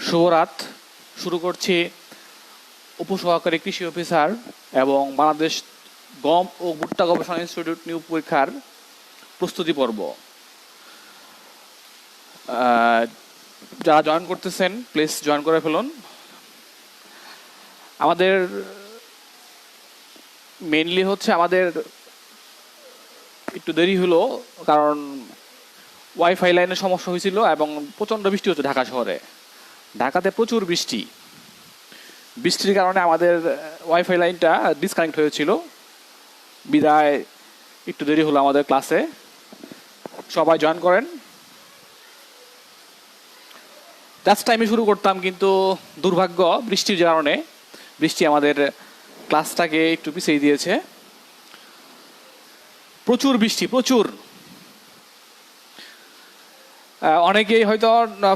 শুভরাত। শুরু করছি উপসহকারী কৃষি অফিসার এবং বাংলাদেশ গম ও ভুট্টা গবেষণা ইনস্টিটিউট নিয়োগ পরীক্ষার প্রস্তুতি পর্ব। যারা জয়েন করতেছেন প্লিজ জয়েন করে ফেলুন। আমাদের মেইনলি হচ্ছে আমাদের একটু দেরি হলো, কারণ ওয়াইফাই লাইনের সমস্যা হয়েছিল এবং প্রচণ্ড বৃষ্টি হচ্ছে ঢাকা শহরে। ঢাকাতে প্রচুর বৃষ্টির কারণে আমাদের ওয়াইফাই লাইনটা ডিসকানেক্ট হয়েছিল, বিদায় একটু দেরি হলো আমাদের ক্লাসে। সবাই জয়েন করেন। জাস্ট টাইমে শুরু করতাম, কিন্তু দুর্ভাগ্য বৃষ্টির কারণে বৃষ্টি আমাদের ক্লাসটাকে একটু পিছিয়ে দিয়েছে। প্রচুর বৃষ্টি, প্রচুর। অনেকেই হয়তো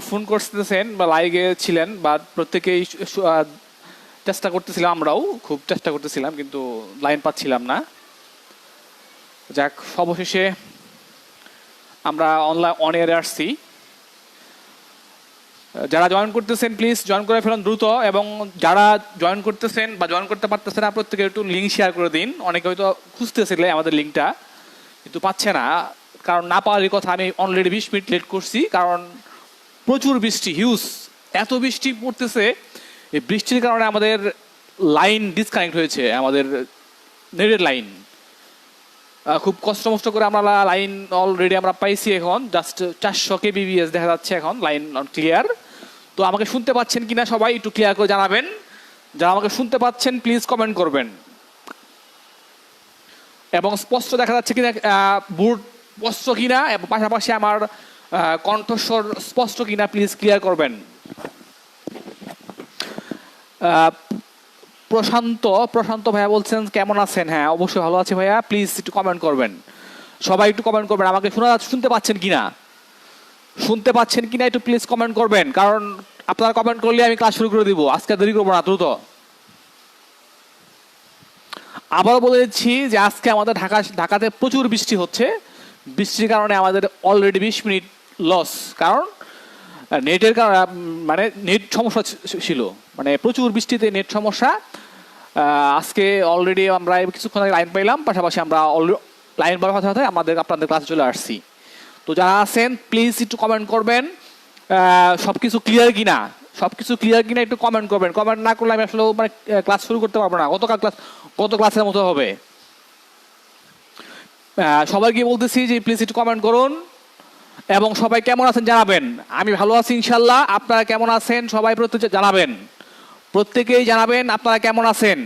ফোন করতেছেন বা লাইভে ছিলেন, বা প্রত্যেকেই চেষ্টা করতেছিলাম, আমরাও খুব চেষ্টা করতেছিলাম, কিন্তু লাইন পাচ্ছিলাম না। যাক, অবশেষে আমরা অন এয়ারে আসছি। যারা জয়েন করতেছেন প্লিজ জয়েন করে ফেলুন দ্রুত, এবং যারা জয়েন করতেছেন বা জয়েন করতে পারতেছেন না প্রত্যেকে একটু লিঙ্ক শেয়ার করে দিন। অনেকে হয়তো খুঁজতেছিলে আমাদের লিঙ্কটা, কিন্তু পাচ্ছে না, কারণ না পাওয়ারই কথা। আমি অলরেডি 20 মিনিট লেট করছি, কারণ প্রচুর বৃষ্টি, হিউজ এত বৃষ্টি পড়তেছে। এই বৃষ্টির কারণে আমাদের লাইন ডিসকানেক্ট হয়েছে, আমাদের নেটের লাইন। খুব কষ্ট মষ্ট করে আমরা লাইন অলরেডি আমরা পাইছি। এখন জাস্ট 400 kbps দেখা যাচ্ছে এখন লাইন ক্লিয়ার। তো আমাকে শুনতে পাচ্ছেন কিনা সবাই একটু ক্লিয়ার করে জানাবেন। যারা আমাকে শুনতে পাচ্ছেন প্লিজ কমেন্ট করবেন, এবং স্পষ্ট দেখা যাচ্ছে কিনা, বোর্ড স্পষ্ট কিনা, এবং পাশাপাশি আমার কণ্ঠস্বর স্পষ্ট কিনা প্লিজ ক্লিয়ার করবেন। প্রশান্ত ভাইয়া বলছেন কেমন আছেন? হ্যাঁ, অবশ্যই ভালো আছি ভাইয়া। প্লিজ একটু কমেন্ট করবেন, সবাই একটু কমেন্ট করবেন। আমাকে শুনতে পাচ্ছেন কিনা একটু প্লিজ কমেন্ট করবেন, কারণ আপনারা কমেন্ট করলে আমি ক্লাস শুরু করে দিব। আজকে দেরি করবো না, দ্রুত। আবারও বলে দিচ্ছি যে আজকে আমাদের ঢাকাতে প্রচুর বৃষ্টি হচ্ছে। বৃষ্টির কারণে আমাদের অলরেডি 20 মিনিট লস, কারণ নেটের কারণে, মানে নেট সমস্যা ছিল, মানে প্রচুর বৃষ্টিতে নেট সমস্যা। আজকে অলরেডি আমরা কিছুক্ষণ আগে লাইন পাইলাম, পাশাপাশি আমরা লাইন পাওয়ার সাথে আপনাদের ক্লাসে চলে আসছি। তো যারা আছেন প্লিজ একটু কমেন্ট করবেন, সবকিছু ক্লিয়ার কিনা একটু কমেন্ট করবেন। কমেন্ট না করলে আমি আসলে মানে ক্লাস শুরু করতে পারবো না। গত ক্লাসের মতো হবে। সবাইকে বলতেছি যে প্লিজ একটু কমেন্ট করুন, এবং সবাই কেমন আছেন জানাবেন। আমি ভালো আছি ইনশাল্লাহ। আপনারা কেমন আছেন সবাই প্রত্যেকেই জানাবেন আপনারা কেমন আছেন।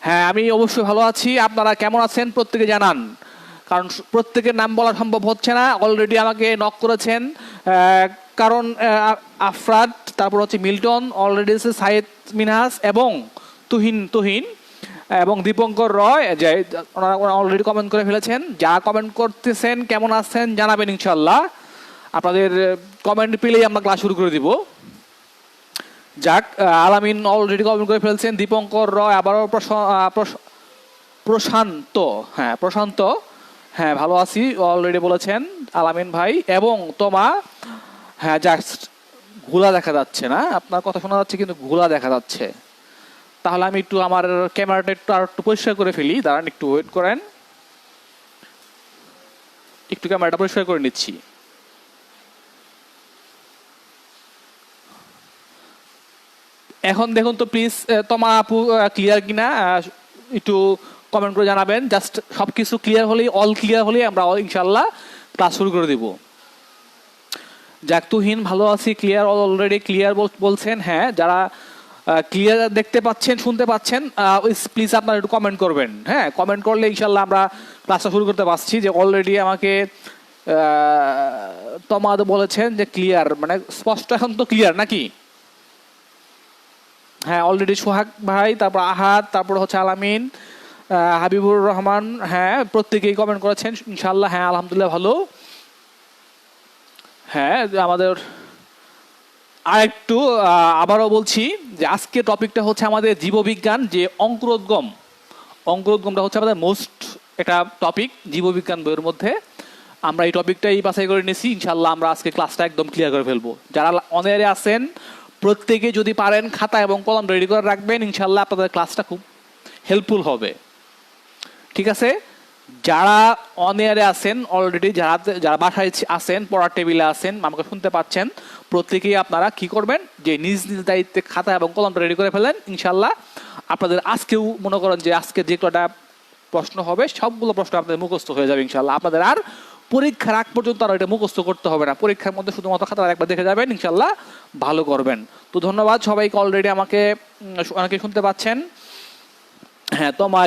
হ্যাঁ, আমি অবশ্যই ভালো আছি। আপনারা কেমন আছেন প্রত্যেকে জানান, কারণ প্রত্যেকের নাম বলা সম্ভব হচ্ছে না। অলরেডি আমাকে নক করেছেন, কারণ আফরাদ, তারপর হচ্ছে মিল্টন, অলরেডি সাইদ মিনহাস এবং তুহিন এবং দীপঙ্কর রয়, ওনারা অলরেডি কমেন্ট করে ফেলেছেন। যারা কমেন্ট করতেছেন কেমন আছেন জানাবেন ইনশাল্লাহ। আপনাদের কমেন্ট পেলেই আমরা ক্লাস শুরু করে দিব। যাক, আলামিন অলরেডি কমেন্ট করে ফেলছেন। দীপঙ্কর রয়, আবারও প্রশান্ত, হ্যাঁ ভালো আছি অলরেডি বলেছেন আলামিন ভাই। এবং হ্যাঁ, জাস্ট ঘোলা দেখা যাচ্ছে না, আপনার কথা শোনা যাচ্ছে কিন্তু ঘোলা দেখা যাচ্ছে। তাহলে আমি একটু আমার ক্যামেরাটা একটু পরিষ্কার করে ফেলি, দাঁড়ান একটু ওয়েট করেন, একটু ক্যামেরাটা পরিষ্কার করে নিচ্ছি। এখন দেখুন তো প্লিজ, আপু ক্লিয়ার কিনা একটু কমেন্ট করে জানাবেন। জাস্ট সবকিছু ক্লিয়ার হলেই, অল ক্লিয়ার হলেই আমরা ইনশাল্লাহ ক্লাস শুরু করে দিব। যাক, তুহিন ভালো আছি, ক্লিয়ার, অলরেডি ক্লিয়ার বলছেন। হ্যাঁ, যারা ক্লিয়ার দেখতে পাচ্ছেন, শুনতে পাচ্ছেন, প্লিজ আপনারা একটু কমেন্ট করবেন। হ্যাঁ, কমেন্ট করলে ইনশাল্লাহ আমরা ক্লাসটা শুরু করতে পারছি। যে অলরেডি আমাকে বলেছেন যে ক্লিয়ার, মানে স্পষ্ট এখন তো ক্লিয়ার নাকি? হ্যাঁ, অলরেডি সোহাগ ভাই, তারপর আহাদ, তারপর হচ্ছে আলামিন, হাবিবুর রহমান, হ্যাঁ প্রত্যেকেই কমেন্ট করেছেন ইনশাল্লাহ। হ্যাঁ, আলহামদুলিল্লাহ ভালো। হ্যাঁ, আমাদের আরেকটু আবারও বলছি যে আজকে টপিকটা হচ্ছে আমাদের জীববিজ্ঞান, যে অঙ্কুরোদ্গমটা হচ্ছে আমাদের মোস্ট একটা টপিক জীববিজ্ঞান বইয়ের মধ্যে। আমরা এই টপিকটাই বাছাই করে নিয়েছি। ইনশাল্লাহ আমরা আজকে ক্লাসটা একদম ক্লিয়ার করে ফেলবো। যারা অনলাইনে আছেন প্রত্যেকে যদি পারেন খাতা এবং কলম রেডি করে রাখবেন, ইনশাল্লাহ আপনাদের ক্লাসটা খুব হেল্পফুল হবে। ঠিক আছে, যারা অন এয়ারে আছেন অলরেডি, যারা বাসায় আছেন, পড়ার টেবিলে আছেন, আমাকে শুনতে পাচ্ছেন, প্রত্যেকেই আপনারা কি করবেন যে নিজ নিজ দায়িত্বে খাতা এবং কলমটা রেডি করে ফেলেন। ইনশাল্লাহ আপনাদের আজকেও মনে করেন যে আজকে যে কটা প্রশ্ন হবে সবগুলো প্রশ্ন আপনাদের মুখস্থ হয়ে যাবে ইনশাল্লাহ। আপনাদের আর পরীক্ষার আগ পর্যন্ত আর এটা মুখস্থ করতে হবে না, পরীক্ষার মধ্যে শুধুমাত্র খাতা একবার দেখে যাবেন, ইনশাল্লাহ ভালো করবেন। তো ধন্যবাদ সবাইকে, অলরেডি আমাকে অনেকে শুনতে পাচ্ছেন। হ্যাঁ, তো আমার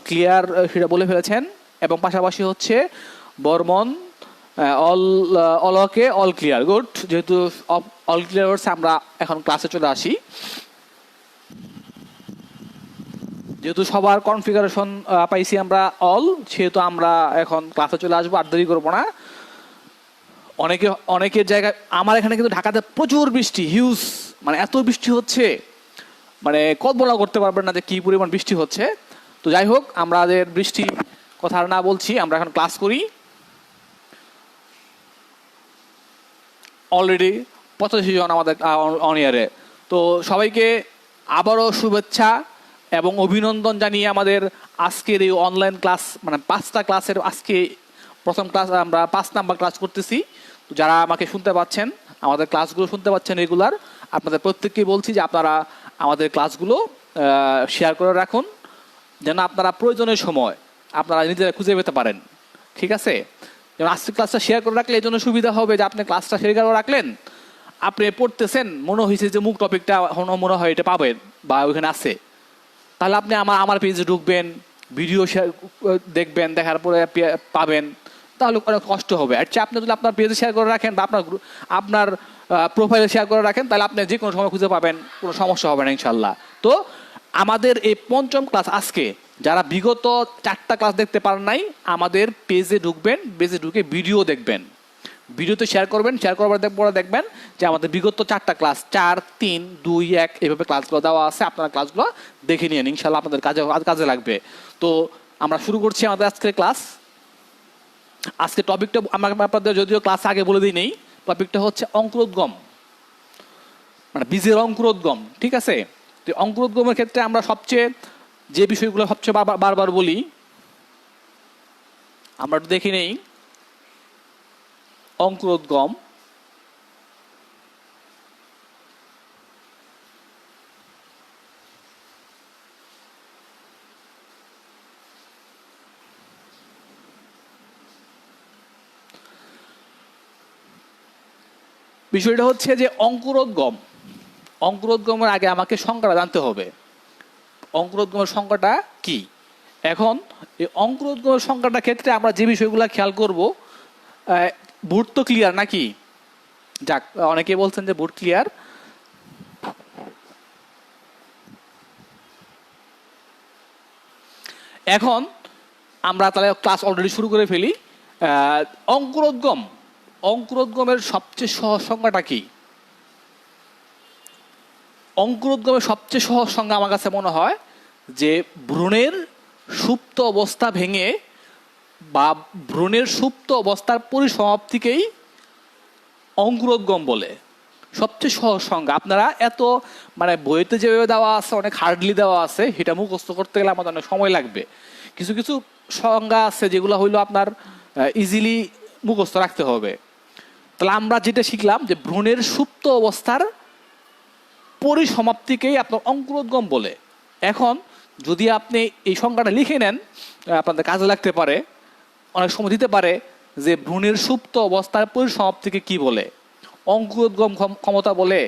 ক্লিয়ার সেটা বলে ফেলেছেন। এবং পাশাপাশি হচ্ছে বর্মন অলকে অল ক্লিয়ার, গুড। যেহেতু অল ক্লিয়ার হচ্ছে আমরা এখন ক্লাসে চলে আসি। যেহেতু সবার কনফিগারেশন পাইছি আমরা অল, সেহেতু আমরা এখন ক্লাসে চলে আসবো, আর দেরি করবো না। অনেকের জায়গায়, আমার এখানে কিন্তু ঢাকাতে প্রচুর বৃষ্টি, হিউজ, মানে এত বৃষ্টি হচ্ছে, মানে কল্পনা করতে পারবেন না যে কি পরিমাণ বৃষ্টি হচ্ছে। তো যাই হোক, আমাদের বৃষ্টি কথা না বলছি, আমরা এখন ক্লাস করি। অলরেডি 85 জন আমাদের অন ইয়ারে। তো সবাইকে আবারও শুভেচ্ছা এবং অভিনন্দন জানিয়ে আমাদের আজকের এই অনলাইন ক্লাস, মানে 5টা ক্লাসের আজকে প্রথম ক্লাস, আমরা 5 নাম্বার ক্লাস করতেছি। তো যারা আমাকে শুনতে পাচ্ছেন, আমাদের ক্লাসগুলো শুনতে পাচ্ছেন রেগুলার, আপনাদের প্রত্যেককেই বলছি যে আপনারা আমাদের ক্লাসগুলো শেয়ার করে রাখুন, যেন আপনারা প্রয়োজনের সময় আপনারা নিজেরা খুঁজে পেতে পারেন। ঠিক আছে, যেমন আজকের ক্লাসটা শেয়ার করে রাখলে এই জন্য সুবিধা হবে যে আপনি ক্লাসটা শেয়ার করে রাখলেন, আপনি পড়তেছেন, মনে হয়েছে যে মুখ টপিকটা মনে হয় এটা পাবেন বা ওইখানে আছে, তাহলে আপনি আমার পেজে ঢুকবেন, ভিডিও শেয়ার দেখবেন, দেখার পরে পাবেন, তাহলে অনেক কষ্ট হবে। আর আপনি যদি আপনার পেজে শেয়ার করে রাখেন বা আপনার প্রোফাইলে শেয়ার করে রাখেন, তাহলে আপনি যে কোনো সময় খুঁজে পাবেন, কোনো সমস্যা হবে না ইনশাল্লাহ। তো আমাদের এই 5ম ক্লাস আজকে, যারা বিগত 4টা ক্লাস দেখতে পারেন নাই, আমাদের পেজে ঢুকবেন, পেজে ঢুকে ভিডিও দেখবেন, ভিডিওতে শেয়ার করবেন, শেয়ার করার পরে দেখবেন যে আমাদের বিগত 4টা ক্লাস 4, 3, 2, 1 এইভাবে ক্লাসগুলো দেওয়া আছে, আপনারা ক্লাসগুলো দেখে নিন, ইনশাল্লাহ আপনাদের কাজে লাগবে। তো আমরা শুরু করছি আমাদের আজকের ক্লাস। আজকে টপিকটা আপনাদের যদিও ক্লাস আগে বলে দিই নেই, টপিকটা হচ্ছে অঙ্কুরোদ্গম, মানে বীজের অঙ্কুরোদ্গম। ঠিক আছে, তো অঙ্কুরোদ্গমের ক্ষেত্রে আমরা সবচেয়ে যে বিষয়গুলো সবচেয়ে বারবার বলি, আমরা একটু দেখে নেই। অঙ্কুরোদ্গম, বিষয়টা হচ্ছে যে অঙ্কুরোদ্গমের আগে আমাকে সংজ্ঞাটা জানতে হবে, অঙ্কুরোদ্গমের সংজ্ঞাটা কি। এখন এই অঙ্কুরোদ্গমের সংজ্ঞাটার ক্ষেত্রে আমরা যে বিষয়গুলো খেয়াল করব, বোর্ড তো ক্লিয়ার নাকি? যাক, অনেকে বলছেন যে বোর্ড ক্লিয়ার। এখন আমরা তাহলে ক্লাস অলরেডি শুরু করে ফেলি। অঙ্কুরোদ্গমের সবচেয়ে সহজ সংজ্ঞাটা কি? অঙ্কুরোদ্গমের সবচেয়ে সহজ সংজ্ঞা আমার কাছে মনে হয় যে ভ্রূণের সুপ্ত অবস্থা ভেঙে বা ভ্রূণের সুপ্ত অবস্থার পরিসমাপ্তিকেই অঙ্কুরোদ্গম বলে। সবচেয়ে সহজ সংজ্ঞা। আপনারা এত, মানে বইতে যেভাবে দেওয়া আছে, অনেক হার্ডলি দেওয়া আছে, সেটা মুখস্থ করতে গেলে আমাদের অনেক সময় লাগবে। কিছু কিছু সংজ্ঞা আছে যেগুলো হইলো আপনার ইজিলি মুখস্থ রাখতে হবে। তাহলে আমরা যেটা শিখলাম যে ভ্রূণের সুপ্ত অবস্থার পরিসমাপ্তিকেই আপনার অঙ্কুরোদ্গম বলে। এখন যদি আপনি এই সংজ্ঞাটা লিখে নেন, আপনাদের কাজে লাগতে পারে, অনেক সময় দিতে পারে যে ভ্রূণের সুপ্ত অবস্থার পরিসমাপ্তিকে কি বলে, অঙ্কুরোদ্গম ক্ষমতা বলে,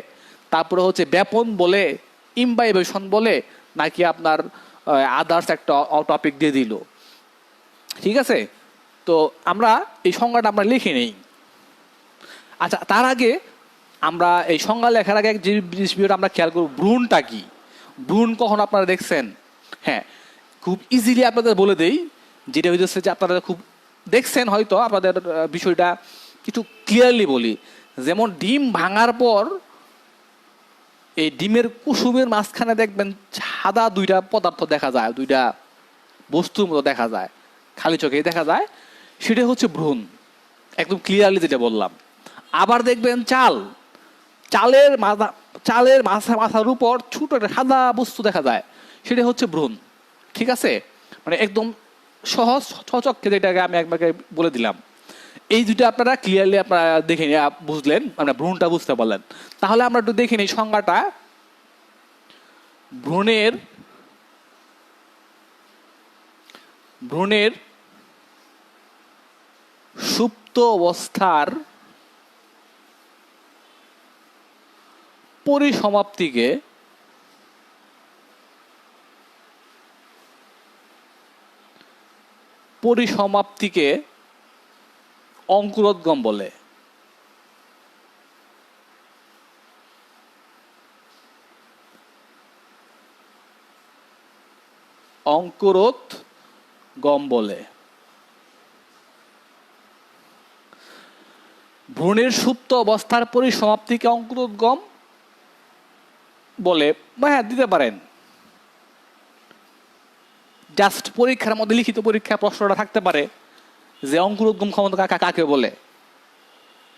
তারপরে হচ্ছে ব্যাপন বলে, ইমবাইবেশন বলে, নাকি আপনার আদার্স একটা টপিক দিয়ে দিল। ঠিক আছে, তো আমরা এই সংজ্ঞাটা আমরা লিখে নেই। আচ্ছা, তার আগে আমরা এই সংজ্ঞা লেখার আগে যে বিষয়টা আমরা খেয়াল করব, ভ্রূণটা কি। ভ্রূণ কখন আপনারা দেখছেন? হ্যাঁ, খুব ইজিলি আপনাদের বলে দেই, যেটা হইতেছে যে আপনারা খুব দেখছেন হয়তো, আপনাদের বিষয়টা কিছু ক্লিয়ারলি বলি। যেমন ডিম ভাঙার পর এই ডিমের কুসুমের মাঝখানে দেখবেন সাদা 2টা পদার্থ দেখা যায়, 2টা বস্তুর মতো দেখা যায়, খালি চোখেই দেখা যায়, সেটা হচ্ছে ভ্রূণ। একদম ক্লিয়ারলি যেটা বললাম। আবার দেখবেন চালের মাথার উপর ছোট একটা সাদা বস্তু দেখা যায়, সেটা হচ্ছে ভ্রূণ। ঠিক আছে, মানে একদম সহজ সচক্ষে যেটাকে আমি একবারে বলে দিলাম। এই দুটো আপনারা ক্লিয়ারলি আপনারা দেখে বুঝলেন, মানে ভ্রূণটা বুঝতে পারলেন। তাহলে আমরা একটু দেখে নিই সংজ্ঞাটা। ভ্রূণের সুপ্ত অবস্থার পরিসমাপ্তিকে অঙ্কুরোদ্গম বলে। অঙ্কুরোদ্গম বলে। ভ্রূণের সুপ্ত অবস্থার পরিসমাপ্তিকে অঙ্কুরোদ্গম বলে, হ্যাঁ দিতে পারেন। জাস্ট পরীক্ষার মধ্যে লিখিত পরীক্ষা প্রশ্নটা থাকতে পারে যে অঙ্কুরোদ্গম ক্ষমতা কাকে বলে,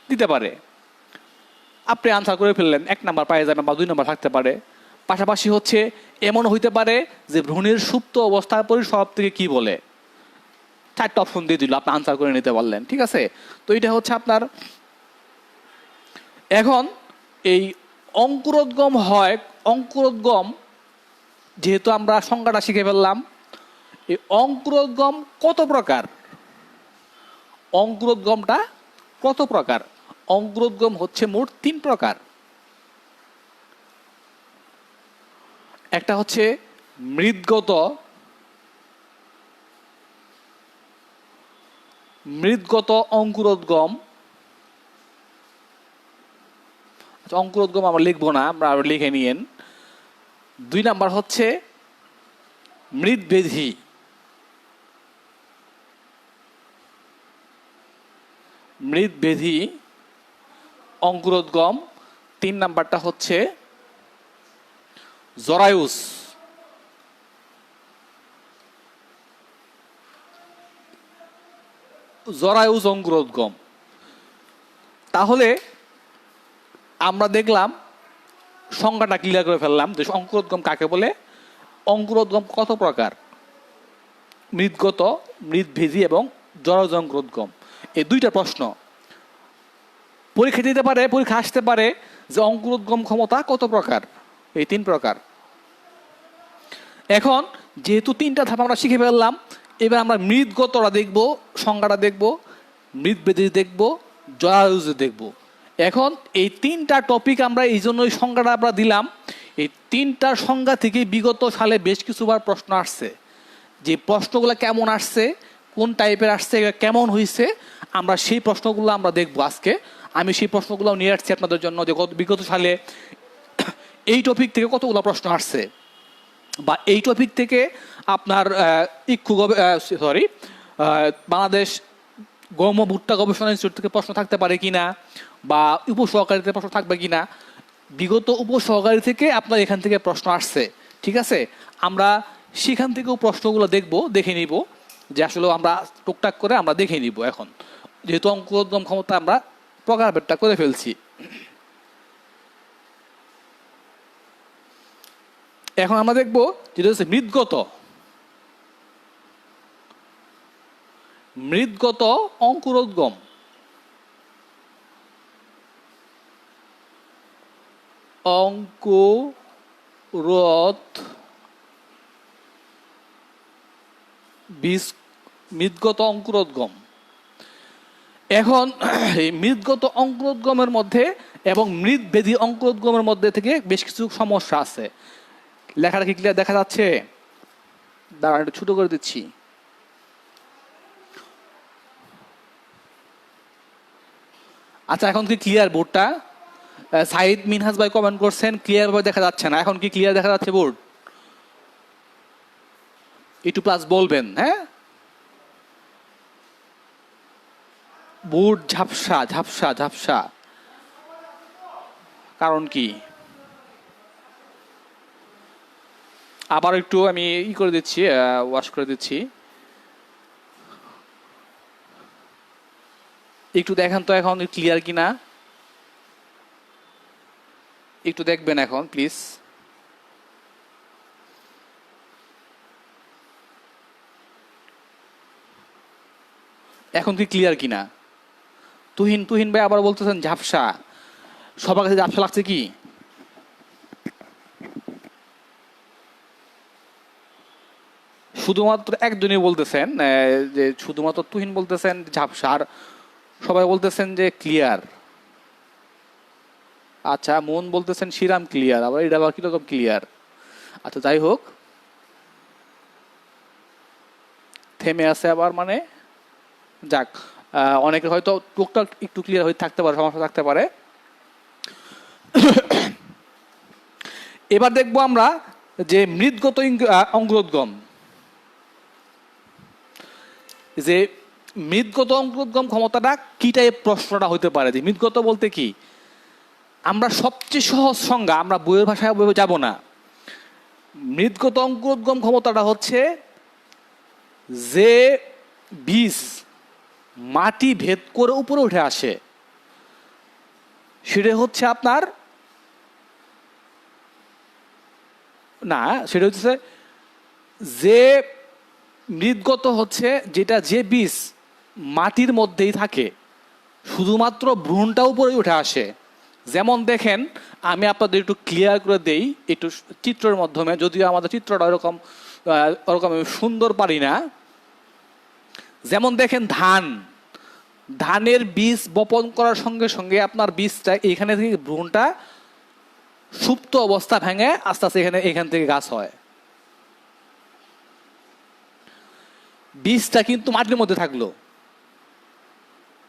দিতে পারে। আপনি আনসার করে ফেললেন, 1 নাম্বার পাই যাবেন বা 2 নাম্বার থাকতে পারে। পাশাপাশি হচ্ছে এমন হইতে পারে যে ভ্রূণের সুপ্ত অবস্থার পরিসমাপ্তিকে কি বলে, 4টা অপশন দিয়ে দিল, আপনি আনসার করে নিতে পারলেন। ঠিক আছে, তো এটা হচ্ছে আপনার। এখন এই অঙ্কুরোদ্গম হয়, অঙ্কুরোদ্গম যেহেতু আমরা সংজ্ঞাটা শিখে ফেললাম, এই অঙ্কুরোদ্গম কত প্রকার? অঙ্কুরোদ্গমটা কত প্রকার? অঙ্কুরোদ্গম হচ্ছে মোট 3 প্রকার। একটা হচ্ছে মৃদগত অঙ্কুরোদ্গম। অঙ্কুরোদ্গম আমরা লিখবো না, আমরা লিখে নিয়েন। 2 নাম্বার হচ্ছে মৃদবেধী। অঙ্কুরোদ্গম। 3 নাম্বারটা হচ্ছে জরায়ুস। অঙ্কুরোদ্গম। তাহলে আমরা দেখলাম সংজ্ঞাটা ক্লিয়ার করে ফেললাম যে অঙ্কুরোদ্গম কাকে বলে, অঙ্কুরোদ্গম কত প্রকার, মৃদগত, মৃদভেদী এবং জরায়ুজ অঙ্কুরোদ্গম। এই 2টা প্রশ্ন পরীক্ষা দিতে পারে, পরীক্ষা আসতে পারে যে অঙ্কুরোদ্গম ক্ষমতা কত প্রকার। এই 3 প্রকার। এখন যেহেতু 3টা ধাপ আমরা শিখে ফেললাম, এবার আমরা মৃদগতটা দেখব, সংজ্ঞাটা দেখব, মৃদভেদী দেখব, জরায়ুজ দেখব। এখন এই 3টা টপিক আমরা এই জন্যই সংজ্ঞাটা আমরা দিলাম। এই 3টার সংজ্ঞা থেকে বিগত সালে বেশ কিছুবার প্রশ্ন আসছে। যে প্রশ্নগুলো কেমন আসছে, কোন টাইপের আসছে, কেমন হয়েছে, আমরা সেই প্রশ্নগুলো আমরা দেখবো আজকে। আমি সেই প্রশ্নগুলো নিয়ে আসছি আপনাদের জন্য, যে বিগত সালে এই টপিক থেকে কতগুলো প্রশ্ন আসছে, বা এই টপিক থেকে আপনার বাংলাদেশ গম ও ভুট্টা গবেষণা ইনস্টিটিউট থেকে প্রশ্ন থাকতে পারে কিনা, বা উপসহকারীতে প্রশ্ন থাকবে কিনা। বিগত উপসহকারী থেকে আপনার এখান থেকে প্রশ্ন আসছে। ঠিক আছে, আমরা সেখান থেকেও প্রশ্নগুলো দেখে নিব, যে আসলে আমরা টুকটাক করে আমরা দেখে নিব। এখন যেহেতু অঙ্কুরোদ্গম ক্ষমতা আমরা প্রকারভেদটা করে ফেলছি, এখন আমরা দেখব যেটা হচ্ছে মৃদগত অঙ্কুরোদ্গম। মৃদগত অঙ্কুরোদ্গম। এখন এই মৃদগত অঙ্কুরোদ্গমের মধ্যে এবং মৃদভেদী অঙ্কুরোদ্গমের মধ্যে থেকে বেশ কিছু সমস্যা আছে। লেখাটা কি ক্লিয়ার দেখা যাচ্ছে? দাঁড়ান একটু ছোট করে দিচ্ছি। আচ্ছা, এখন কি ক্লিয়ার বোর্ডটা? সাইদ মিনহাজ ভাই কমেন্ট করছেন ক্লিয়ার ভাবে দেখা যাচ্ছে না। এখন কি ক্লিয়ার দেখা যাচ্ছে বোর্ড? একটু প্লাস বলবেন। হ্যাঁ, বোর্ড ঝাপসা ঝাপসা ঝাপসা, কারণ কি? আবার একটু আমি করে দিচ্ছি, ওয়াশ করে দিচ্ছি। একটু দেখেন তো এখন ক্লিয়ার কিনা। একটু দেখবেন এখন প্লিজ। এখন কি ক্লিয়ার কিনা? তুহিন তুহিন ভাই আবার বলতেছেন ঝাপসা। সবার কাছে ঝাপসা লাগছে কি? শুধুমাত্র একজনই বলতেছেন যে শুধুমাত্র তুহিন বলতেছেন ঝাপসা, আর সবাই বলতেছেন যে ক্লিয়ার। আচ্ছা, মন বলতেছেন শ্রীরাম ক্লিয়ার, আবার এটা আবার কিরকম ক্লিয়ার? আচ্ছা যাই হোক, থেমে আছে আবার, মানে যাক, অনেকে হয়তো টুকটাক একটু ক্লিয়ার হয়ে থাকতে পারে, সমস্যা থাকতে পারে। এবার দেখবো আমরা যে মৃদগত অঙ্কুরোদ্গম। যে মৃদগত অঙ্কুরোদ্গম ক্ষমতাটা কি টাইপ প্রশ্নটা হতে পারে? যে মৃদগত বলতে কি, আমরা সবচেয়ে সহজ সংজ্ঞা, আমরা বইয়ের ভাষায় যাব না। মৃদগত অঙ্কুরোদ্গম ক্ষমতাটা হচ্ছে যে বীজ মাটি ভেদ করে উপরে উঠে আসে, সেটা হচ্ছে আপনার, না সেটা হচ্ছে যে মৃদগত হচ্ছে যেটা, যে বীজ মাটির মধ্যেই থাকে, শুধুমাত্র ভ্রূণটা উপরে উঠে আসে। যেমন দেখেন, আমি আপনাদের একটু ক্লিয়ার করে দেই একটু চিত্রের মাধ্যমে, যদিও আমাদের চিত্রটা ওরকম সুন্দর পারি না। যেমন দেখেন ধানের বীজ বপন করার সঙ্গে সঙ্গে আপনার বীজটা এখানে থেকে ভ্রূণটা সুপ্ত অবস্থা ভেঙে আস্তে আস্তে এখান থেকে গাছ হয়। বীজটা কিন্তু মাটির মধ্যে থাকলো,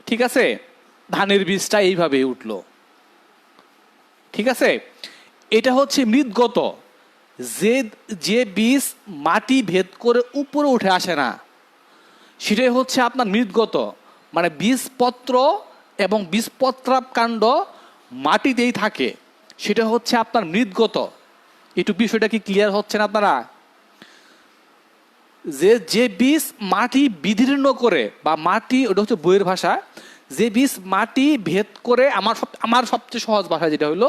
ঠিক আছে, ধানের বীজটা এইভাবে উঠলো, ঠিক আছে। এটা হচ্ছে মৃদগত, যে বীজ মাটি ভেদ করে উপরে উঠে আসে না, সেটাই হচ্ছে আপনার মৃদগত। মানে বীজপত্র এবং বীজপত্রাকাণ্ড মাটিতেই থাকে, সেটা হচ্ছে আপনার মৃদগত। একটু বিষয়টা কি ক্লিয়ার হচ্ছে না আপনারা? যে বীজ মাটি বিদীর্ণ করে, বা মাটি, ওটা হচ্ছে বইয়ের ভাষা, যে বীজ মাটি ভেদ করে, আমার সবচেয়ে সহজ ভাষা যেটা হলো,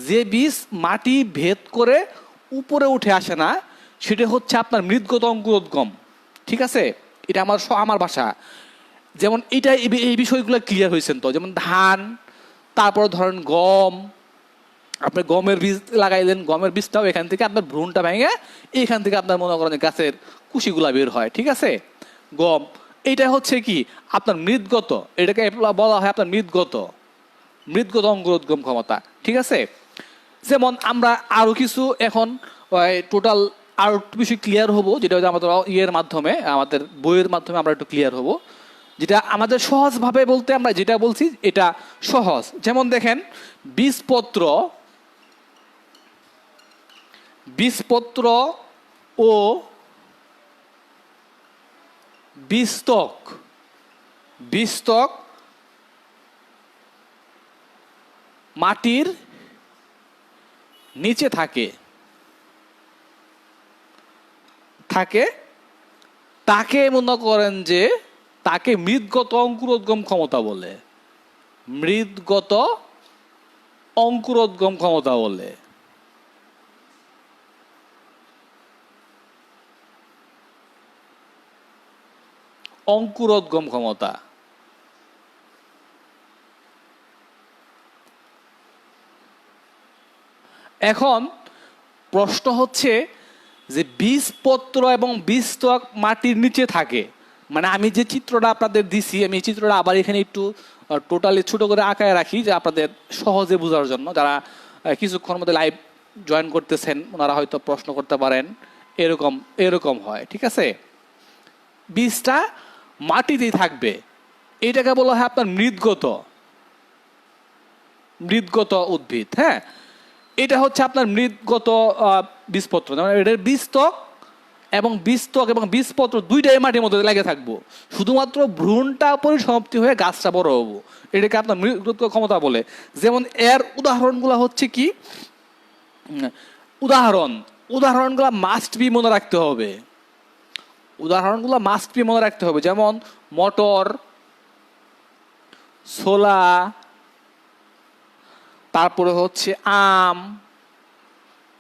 যে বীজ মাটি ভেদ করে উপরে উঠে আসে না, সেটা হচ্ছে আপনার মৃদগত অঙ্কুরোদ্গম, ঠিক আছে। এটা আমার ভাষা। যেমন এটা, এই বিষয়গুলো ক্লিয়ার হয়েছেন তো? যেমন ধান, তারপর ধরেন গম, আপনি গমের বীজ লাগাইলেন, গমের বীজটাও এখান থেকে আপনার ভ্রূণটা ভেঙে এখান থেকে আপনার মনে করেন গাছের কুশিগুলা বের হয়, ঠিক আছে। গম, এটা হচ্ছে কি আপনার মৃদগত, এটাকে বলা হয় আপনার মৃদগত অঙ্কুরোদ্গম ক্ষমতা, ঠিক আছে। যেমন আমরা আরো কিছু এখন টোটাল আরো একটু বেশি ক্লিয়ার হবো, যেটা হচ্ছে আমাদের ইয়ের মাধ্যমে, আমাদের বইয়ের মাধ্যমে আমরা একটু ক্লিয়ার হবো। যেটা আমাদের সহজভাবে বলতে আমরা যেটা বলছি এটা সহজ। যেমন দেখেন, বীজপত্র ও বীজত্বক মাটির নিচে থাকে তাকে মনে করেন যে তাকে মৃদগত অঙ্কুরোদ্গম ক্ষমতা বলে। মৃদগত অঙ্কুরোদ্গম ক্ষমতা বলে। অঙ্কুরোদ্গম ক্ষমতা। এখন প্রশ্ন হচ্ছে যে বীজপত্র এবং বীজত্বক মাটির নিচে থাকে, মানে আমি যে চিত্রটা আপনাদের দিছি, আমি এই চিত্রটা আবার এখানে একটু টোটালি ছোট করে আঁকায় রাখি, যে আপনাদের সহজে বোঝার জন্য। যারা কিছুক্ষণ মধ্যে লাইভ জয়েন করতেছেন ওনারা হয়তো প্রশ্ন করতে পারেন, এরকম হয়, ঠিক আছে। বীজটা মাটিতেই থাকবে, এইটাকে বলা হয় আপনার মৃদগত উদ্ভিদ। হ্যাঁ, এটা হচ্ছে আপনার মৃদগত বীজপত্র। এটার বীজত্বক এবং বীজপত্র দুইটাই মাটির মধ্যে লেগে থাকবো, শুধুমাত্র ভ্রূণটা পরিসমাপ্তি হয়ে গাছটা বড় হবো, এটাকে আপনার মৃদগত ক্ষমতা বলে। যেমন এর উদাহরণগুলো হচ্ছে কি, উদাহরণগুলো মাস্ট বি মনে রাখতে হবে। যেমন মটর, ছোলা, তারপরে হচ্ছে আম,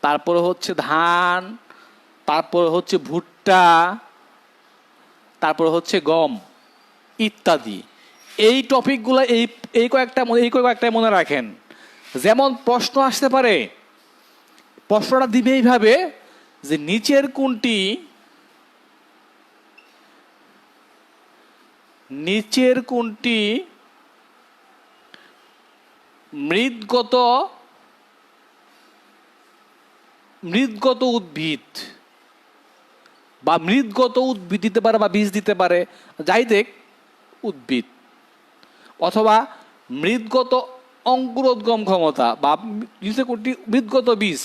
তারপরে হচ্ছে ধান, তারপরে হচ্ছে ভুট্টা, তারপরে হচ্ছে গম ইত্যাদি। এই টপিকগুলো এই কয়েকটা মনে রাখেন। যেমন প্রশ্ন আসতে পারে, প্রশ্নটা দিবে এইভাবে যে নিচের কোনটি মৃৎগত উদ্ভিদ বা মৃৎগত উদ্ভিদ দিতে পারে বা বীজ দিতে পারে, যাই দেখ উদ্ভিদ, অথবা মৃৎগত অঙ্কুরোদ্গম ক্ষমতা বা নিচে কোনটি মৃৎগত বীজ।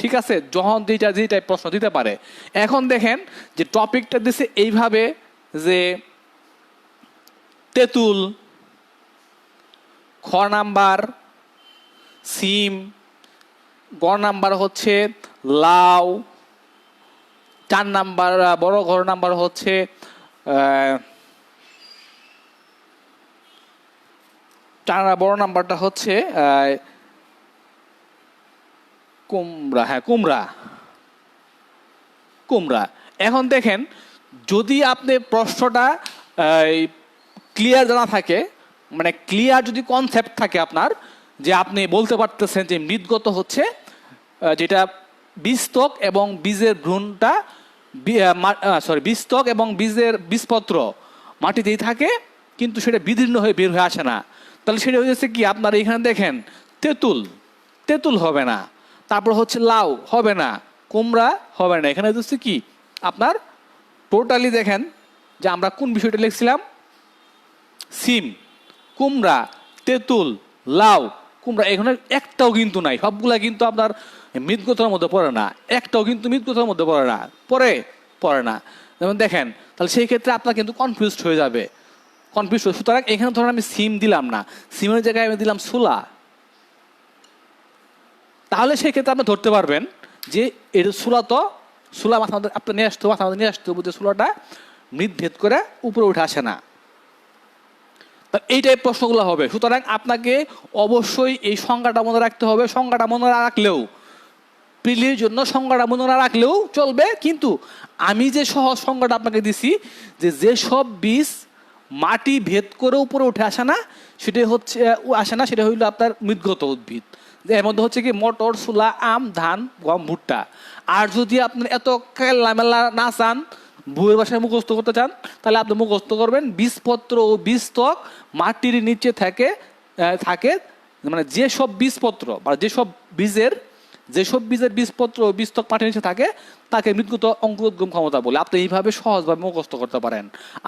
ঠিক আছে, যখন যেটা প্রশ্ন দিতে পারে। এখন দেখেন যে টপিকটা দিছে এইভাবে যে তেঁতুল, খ নাম্বার সিম, গ নাম্বার হচ্ছে লাউ, 4 নাম্বার বড় ঘর নাম্বার হচ্ছে বড় নাম্বারটা হচ্ছে কুমড়া। হ্যাঁ, কুমড়া। এখন দেখেন, যদি আপনি প্রশ্নটা ক্লিয়ার জানা থাকে, মানে ক্লিয়ার যদি কনসেপ্ট থাকে আপনার, যে আপনি বলতে পারতেছেন যে মৃৎগত হচ্ছে যেটা বীজত্বক এবং বীজের ভ্রূণটা বীজত্বক এবং বীজের বীজপত্র মাটিতেই থাকে, কিন্তু সেটা বিদীর্ণ হয়ে বের হয়ে আসে না, তাহলে সেটা হয়েছে কি, আপনার এখানে দেখেন তেঁতুল হবে না, তারপর হচ্ছে লাউ হবে না, কুমড়া হবে না। এখানে হচ্ছে কি আপনার টোটালি দেখেন যে আমরা কোন বিষয়টা লিখছিলাম, সিম, কুমড়া, তেঁতুল, লাউ, কুমড়া, এখানে একটাও কিন্তু নাই, সবগুলা কিন্তু আপনার মৃৎগতার মধ্যে পড়ে না, একটাও কিন্তু মৃৎগতার মধ্যে পড়ে না। যেমন দেখেন, তাহলে সেই ক্ষেত্রে আপনার কিন্তু কনফিউজড হয়ে যাবে। সুতরাং এখানে ধরেন আমি সিম দিলাম না, সিমের জায়গায় আমি দিলাম ছোলা, তাহলে সেই ক্ষেত্রে আপনি ধরতে পারবেন যে এর ছোলা মাথা আপনার নিয়ে আসতে হবে যে ছোলাটা মৃৎভেদ করে উপরে উঠে আসে না। এই টাইপ প্রশ্নগুলো হবে। সুতরাং আপনাকে অবশ্যই এই সংজ্ঞাটা মনে রাখতে হবে। সংজ্ঞাটা মনে রাখলেও, প্রিলির জন্য সংজ্ঞাটা মনে না রাখলেও চলবে, কিন্তু আমি যে সহজ সংজ্ঞাটা আপনাকে দিছি, যে সব বীজ মাটি ভেদ করে উপরে উঠে আসে না, সেটা হইল আপনার মৃৎগত উদ্ভিদ। এর মধ্যে হচ্ছে কি মটর, ছোলা, আম, ধান, গম, ভুট্টা। আর যদি আপনি এত খেলামেলা না চান, বইয়ের ভাষায় মুখস্থ করতে চান, তাহলে আপনি মুখস্থ করবেন বীজপত্র ও বীজত্বক মাটির নিচে থাকে, মানে যেসব বীজপত্র বা যেসব বীজের বীজপত্র ও বীজত্বক মাটির নিচে থাকে তাকে মৃৎগত অঙ্কুরোদ্গম ক্ষমতা বলে। আপনি এইভাবে সহজভাবে মুখস্থ করতে পারেন,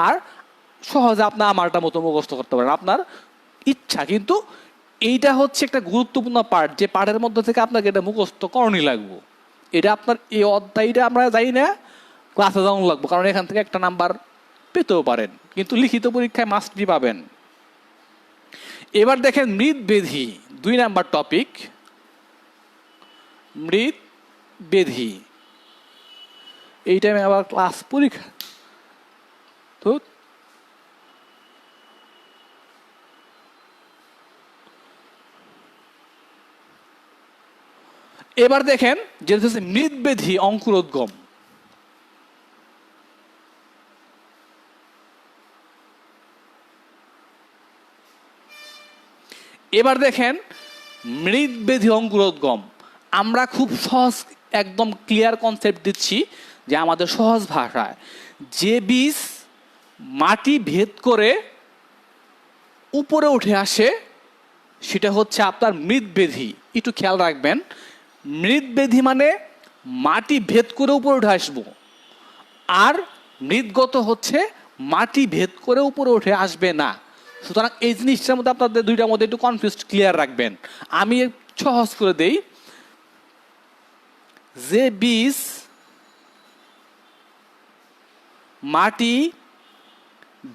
আর সহজে আপনার আমারটা মতো মুখস্থ করতে পারেন, আপনার ইচ্ছা। কিন্তু এইটা হচ্ছে একটা গুরুত্বপূর্ণ পার্ট, যে পার্টের মধ্যে থেকে আপনাকে এটা মুখস্থ করণই লাগবে। এটা আপনার এই অধ্যায়টা আমরা যাই না, ক্লাসে যাওয়া লাগবে, কারণ এখান থেকে একটা নাম্বার পেতেও পারেন, কিন্তু লিখিত পরীক্ষায় মাস্ট বি পাবেন। এবার দেখেন মৃৎবেধি, 2 নাম্বার টপিক, মৃৎবেধি। এই টাইমে আবার ক্লাস পরীক্ষা, তো এবার দেখেন যেটা হচ্ছে মৃৎবেধি অঙ্কুরোদ্গম। এবার দেখেন মৃৎবেধি অঙ্কুরোদ্গম, আমরা খুব সহজ একদম ক্লিয়ার কনসেপ্ট দিচ্ছি, যে আমাদের সহজ ভাষায় যে বীজ মাটি ভেদ করে উপরে উঠে আসে সেটা হচ্ছে আপনার মৃৎবেধি। একটু খেয়াল রাখবেন, মৃৎবেধি মানে মাটি ভেদ করে উপরে উঠে আসবো, আর মৃৎগত হচ্ছে মাটি ভেদ করে উপরে উঠে আসবে না। সুতরাং এই জিনিসটার মধ্যে আপনাদের দুইটার মধ্যে একটু কনফিউজ ক্লিয়ার রাখবেন। আমি সহজ করে দেই, যে বীজ মাটি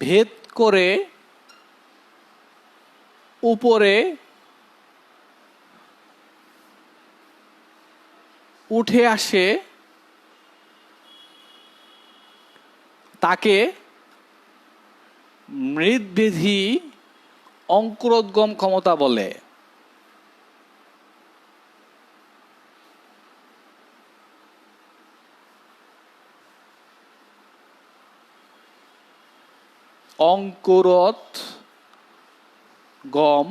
ভেদ করে উপরে উঠে আসে তাকে মৃৎবেধি অঙ্কুরোদ্গম ক্ষমতা বলে। অঙ্কুরোৎ গম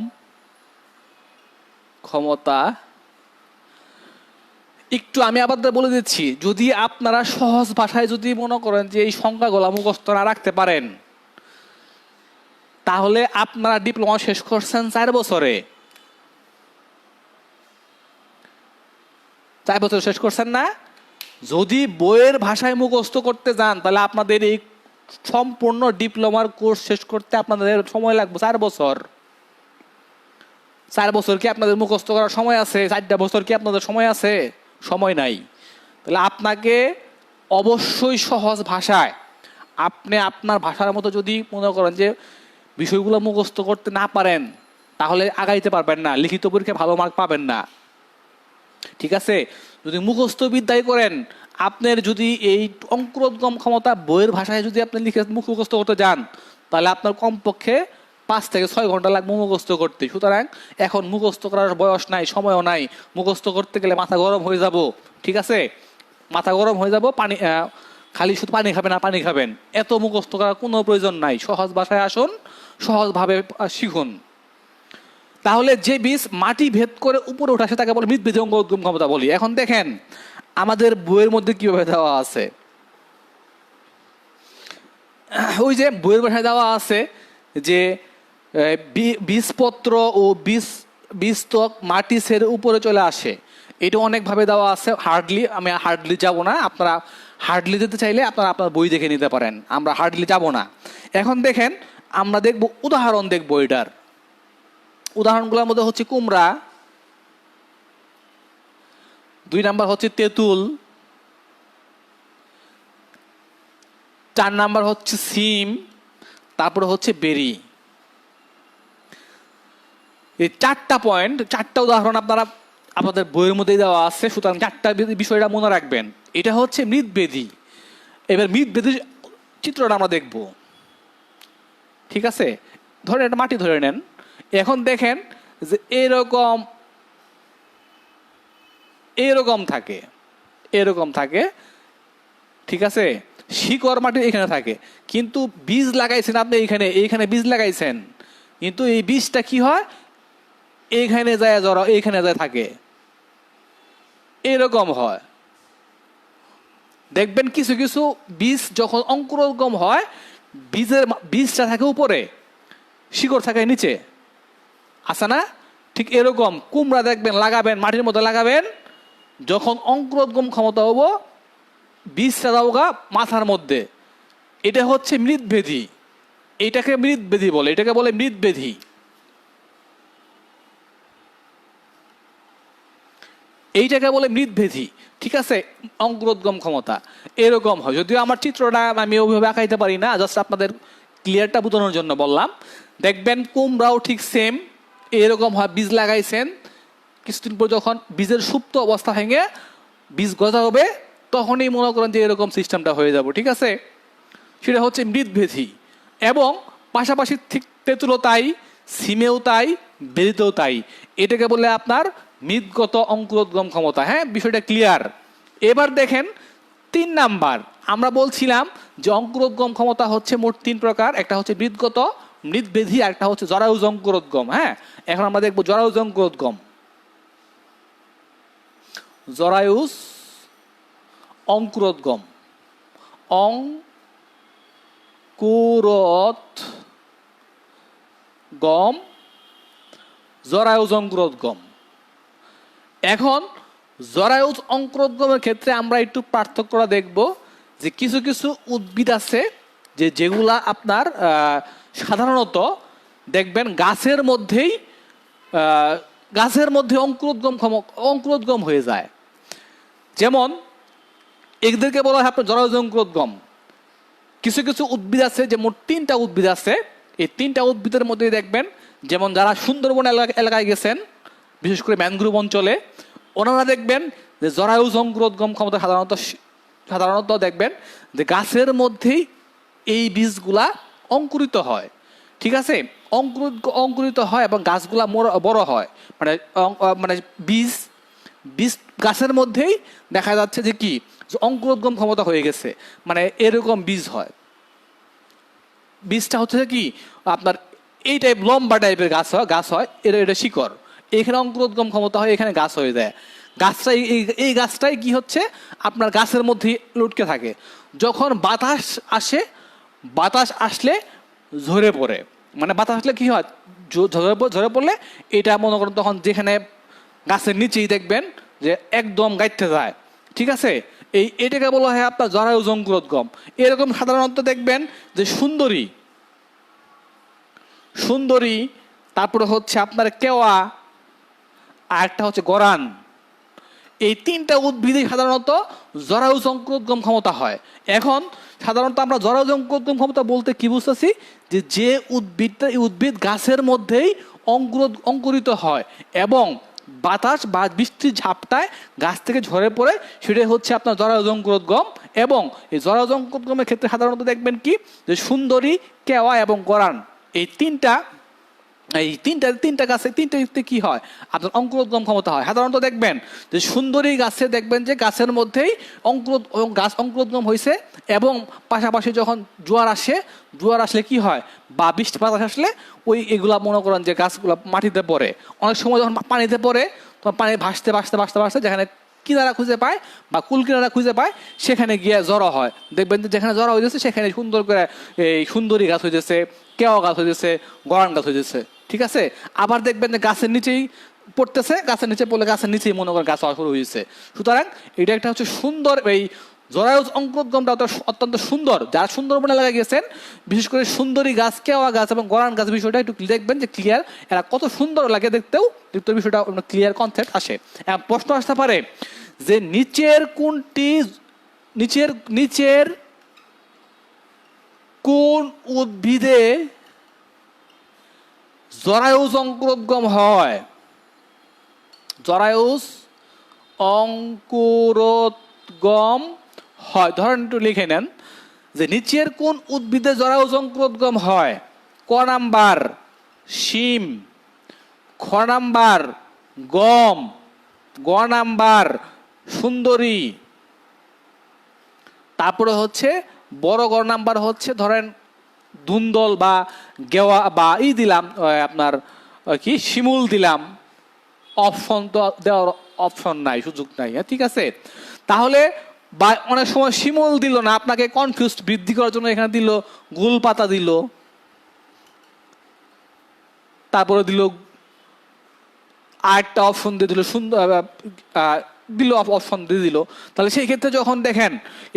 ক্ষমতা। একটু আমি আবার বলে দিচ্ছি, যদি আপনারা সহজ ভাষায় যদি মনে করেন যে এই সংখ্যাগুলো মুখস্থ না রাখতে পারেন, তাহলে আপনারা ডিপ্লোমা শেষ করছেন 4 বছরে, 4 বছর শেষ করছেন না। যদি বইয়ের ভাষায় মুখস্থ করতে যান তাহলে আপনাদের এই সম্পূর্ণ ডিপ্লোমার কোর্স শেষ করতে আপনাদের সময় লাগবে 4 বছর। 4 বছর কি আপনাদের মুখস্থ করার সময় আছে? 4টা বছর কি আপনাদের সময় আছে? সময় নাই। তাহলে আপনাকে অবশ্যই সহজ ভাষায়, আপনি আপনার ভাষার মতো যদি মনে করেন যে বিষয়গুলো মুখস্থ করতে না পারেন, তাহলে আগাইতে পারবেন না, লিখিত পরীক্ষায় ভালো মার্ক পাবেন না। ঠিক আছে? যদি মুখস্থ বিদ্যায় করেন, আপনার যদি এই অঙ্কুরোদ্গম ক্ষমতা বইয়ের ভাষায় যদি আপনি লিখে মুখস্থ করতে যান, তাহলে আপনার কমপক্ষে 5 থেকে 6 ঘন্টা লাগবে মুখস্থ করতে। সুতরাং এখন মুখস্থ করার বয়স নাই, সময়ও নাই। মুখস্থ করতে গেলে মাথা গরম হয়ে যাব। ঠিক আছে? মাথা গরম হয়ে যাব, পানি খালি শুধু পানি খাবেন আর পানি খাবেন। এত মুখস্থ করার কোনো প্রয়োজন নাই। সহজ ভাষায় আসুন, সহজভাবে শিখুন। তাহলে যে বীজ মাটি ভেদ করে উপরে উঠে আসে তাকে বলে মৃৎ বেদী অঙ্কুরোদ্গম ক্ষমতা বলি। এখন দেখেন আমাদের বইয়ের মধ্যে কিভাবে দেওয়া আছে। ওই যে বইয়ের ভাষায় দেওয়া আছে যে বীজপত্র ও বীজত্বক মাটি ছেড়ে উপরে চলে আসে। এটা অনেকভাবে দেওয়া আছে। আমি হার্ডলি যাব না। আপনারা হার্ডলি যেতে চাইলে আপনারা আপনার বই দেখে নিতে পারেন। আমরা হার্ডলি যাব না। এখন দেখেন আমরা দেখব, উদাহরণ দেখব। এটার উদাহরণগুলোর মধ্যে হচ্ছে কুমড়া, 2 নাম্বার হচ্ছে তেঁতুল, 4 নাম্বার হচ্ছে সিম, তারপরে হচ্ছে বেরি। এই 4টা পয়েন্ট, 4টা উদাহরণ আপনারা আপনাদের বইয়ের মধ্যেই দেওয়া আছে। সুতরাং 4টা বিষয়টা মনে রাখবেন। এটা হচ্ছে মৃৎবেদী। এবার মৃৎবেদীর চিত্রটা আমরা দেখব। ঠিক আছে? ধরেন একটা মাটি ধরে নেন। এখন দেখেন যে এরকম থাকে, এরকম থাকে। ঠিক আছে? শিকড় মাটি এখানে থাকে, কিন্তু বীজ লাগাইছেন আপনি এইখানে বীজ লাগাইছেন, কিন্তু এই বীজটা কি হয়, এইখানে যায় জড়া, এইখানে যায় থাকে। এরকম হয়। দেখবেন কিছু কিছু বীজ যখন অঙ্কুরোদ্গম হয়, বীজটা থাকে উপরে, শিকড় থাকে নিচে, আছে না? ঠিক এরকম কুমড়া দেখবেন, লাগাবেন, মাটির মধ্যে লাগাবেন, যখন অঙ্কুরোদ্গম ক্ষমতা হবো, বীজটা দাওগা মাথার মধ্যে। এটা হচ্ছে মৃৎবেদী। এটাকে মৃৎবেদী বলে, এটাকে বলে মৃৎবেদী। এইটাকে বলে মৃৎবেদী। ঠিক আছে? অঙ্কুরোদ্গম ক্ষমতা এরকম হয়। যদিও আমার চিত্রটা আমি ওইভাবে আঁকাইতে পারি না, জাস্ট আপনাদের ক্লিয়ারটা বোঝানোর জন্য বললাম। দেখবেন কুমড়াও ঠিক সেম এরকম হয়। বীজ লাগাইছেন, কিছুদিন পর যখন বীজের সুপ্ত অবস্থা ভেঙে বীজ গজা হবে, তখনই মনে করেন যে এরকম সিস্টেমটা হয়ে যাব। ঠিক আছে? সেটা হচ্ছে মৃৎবেদী। এবং পাশাপাশি ঠিক তেঁতুলও তাই, সিমেও তাই, বেরিতেও তাই। এটাকে বলে আপনার মৃৎগত অঙ্কুরোদ্গম ক্ষমতা। হ্যাঁ, বিষয়টা ক্লিয়ার। এবার দেখেন 3 নাম্বার। আমরা বলছিলাম যে অঙ্কুরোদ্গম ক্ষমতা হচ্ছে মোট 3 প্রকার। একটা হচ্ছে মৃৎগত, মৃৎবেদী, আর একটা হচ্ছে জরায়ুজ অঙ্কুরোদ্গম। হ্যাঁ, এখন আমরা দেখবো জরায়ুজ অঙ্কুরোদ্গম। জরায়ুজ অঙ্কুরোদ্গম, অঙ্কুরোদ্গম, জরায়ুজ অঙ্কুরোদ্গম। এখন জরায়ুজ অঙ্কুরোদ্গমের ক্ষেত্রে আমরা একটু পার্থক্যটা দেখব যে কিছু কিছু উদ্ভিদ আছে যেগুলা আপনার সাধারণত দেখবেন গাছের মধ্যে অঙ্কুরোদ্গম হয়ে যায়। যেমন এদেরকে বলা হয় আপনার জরায়ুজ অঙ্কুরোদ্গম। কিছু কিছু উদ্ভিদ আছে, যে মোট 3টা উদ্ভিদ আছে। এই 3টা উদ্ভিদের মধ্যে দেখবেন, যেমন যারা সুন্দরবন এলাকায় গেছেন, বিশেষ করে ম্যানগ্রোভ অঞ্চলে, ওনারা দেখবেন যে জরায়ুজ অঙ্কুরোদ্গম ক্ষমতা সাধারণত দেখবেন যে গাছের মধ্যেই এই বীজগুলা অঙ্কুরিত হয়। ঠিক আছে? অঙ্কুরিত হয় এবং গাছগুলা বড় হয়। মানে বীজ গাছের মধ্যেই দেখা যাচ্ছে যে কি, অঙ্কুরোদ্গম ক্ষমতা হয়ে গেছে, মানে এরকম বীজ হয়। বীজটা হচ্ছে কি আপনার এই টাইপ লম্বা টাইপের গাছ হয় এটা শিকড়, এখানে অঙ্কুরোদ্গম ক্ষমতা হয়, এখানে গাছ হয়ে যায়। গাছটা এই গাছটাই কি হচ্ছে আপনার গাছের মধ্যে লটকে থাকে। যখন বাতাস আসে, বাতাস আসলে ঝরে পড়ে, মানে বাতাস আসলে কি হয় ঝরে পড়লে এটা মনে করেন তখন যেখানে গাছের নিচেই দেখবেন যে একদম গাইতে যায়, ঠিক আছে। এটাকে বলা হয় আপনার জরায়ু অঙ্কুরোদ্গম। এরকম সাধারণত দেখবেন যে সুন্দরী, তারপরে হচ্ছে আপনার কেওয়া, আর একটা হচ্ছে গরান, এই তিনটা উদ্ভিদে সাধারণত জরায়ু অঙ্কুরোদ্গম ক্ষমতা হয়। এখন সাধারণত আমরা জরায়ু অঙ্কুরোদ্গম ক্ষমতা বলতে কি বুঝতেছি, যে উদ্ভিদ গাছের মধ্যেই অঙ্কুরিত হয় এবং বাতাস বা বৃষ্টির ঝাপটায় গাছ থেকে ঝরে পড়ে, সেটাই হচ্ছে আপনার জরায়ু অঙ্কুরোদ্গম। এবং এই জরায়ু অঙ্কুরোদ্গমের ক্ষেত্রে সাধারণত দেখবেন কি যে সুন্দরী, কেওয়া এবং গরান, এই তিনটা গাছে তিনটা কি হয় আপনার অঙ্কুরোদ্গম ক্ষমতা হয়। সাধারণত দেখবেন যে সুন্দরী গাছে দেখবেন যে গাছের মধ্যেই গাছ অঙ্কুরোদ্গম হয়েছে, এবং পাশাপাশি যখন জোয়ার আসলে কি হয় বা বৃষ্টি বাতাস আসলে এগুলা মনে করেন যে গাছগুলো মাটিতে পড়ে। অনেক সময় যখন পানিতে পড়ে তখন পানি ভাসতে যেখানে কিনারা খুঁজে পায় বা কুল কিনারা খুঁজে পায়, সেখানে গিয়ে জড়ো হয়। দেখবেন যে যেখানে জড়ো হয়ে যাচ্ছে সেখানে সুন্দর করে এই সুন্দরী গাছ হয়ে যাচ্ছে, কেওয়া গাছ হয়ে যাচ্ছে, গরান গাছ হয়ে যাচ্ছে, ঠিক আছে। আবার দেখবেন যে গাছের নিচেই পড়তেছে, গাছের নিচে পড়লে গাছের নিচেই মনে করেন গাছ হওয়া শুরু হয়েছে। সুতরাং এটা একটা হচ্ছে সুন্দর, এই জরায়ু অঙ্কুরোদ্গমটা অত্যন্ত সুন্দর। যারা সুন্দরবন এলাকায় গেছেন, বিশেষ করে সুন্দরী গাছ, কেওয়া গাছ এবং গরান গাছ বিষয়টা একটু দেখবেন যে ক্লিয়ার, এরা কত সুন্দর লাগে দেখতেও বিষয়টা ক্লিয়ার কনসেপ্ট আসে। প্রশ্ন আসতে পারে যে নিচের কোন উদ্ভিদে জরায়ু অঙ্কুরোদ্গম হয়? জরায়ু অঙ্কুরোদ্গম হয়, ধরেন একটু লিখে নেন যে নিচের কোন উদ্ভিদে জরায়ু অঙ্কুরোদ্গম হয়। ক নাম্বার শিম, খ নাম্বার গম, গ নাম্বার সুন্দরী, তারপরে হচ্ছে বড় গ নাম্বার হচ্ছে ধরেন ধুন্দল বা গেওয়া বা দিলাম আপনার কি শিমুল দিলাম। অপশন তো দেওয়ার অপশন নাই, সুযোগ নাই, ঠিক আছে। তাহলে বা অনেক সময় শিমুল দিল না, আপনাকে কনফিউজ বৃদ্ধি করার জন্য এখানে দিল গোল পাতা দিল, তারপরে দিল আরেকটা অপশন দিয়ে দিল সুন্দর অপশন দিয়ে দিল। তাহলে সেই ক্ষেত্রে যখন দেখেন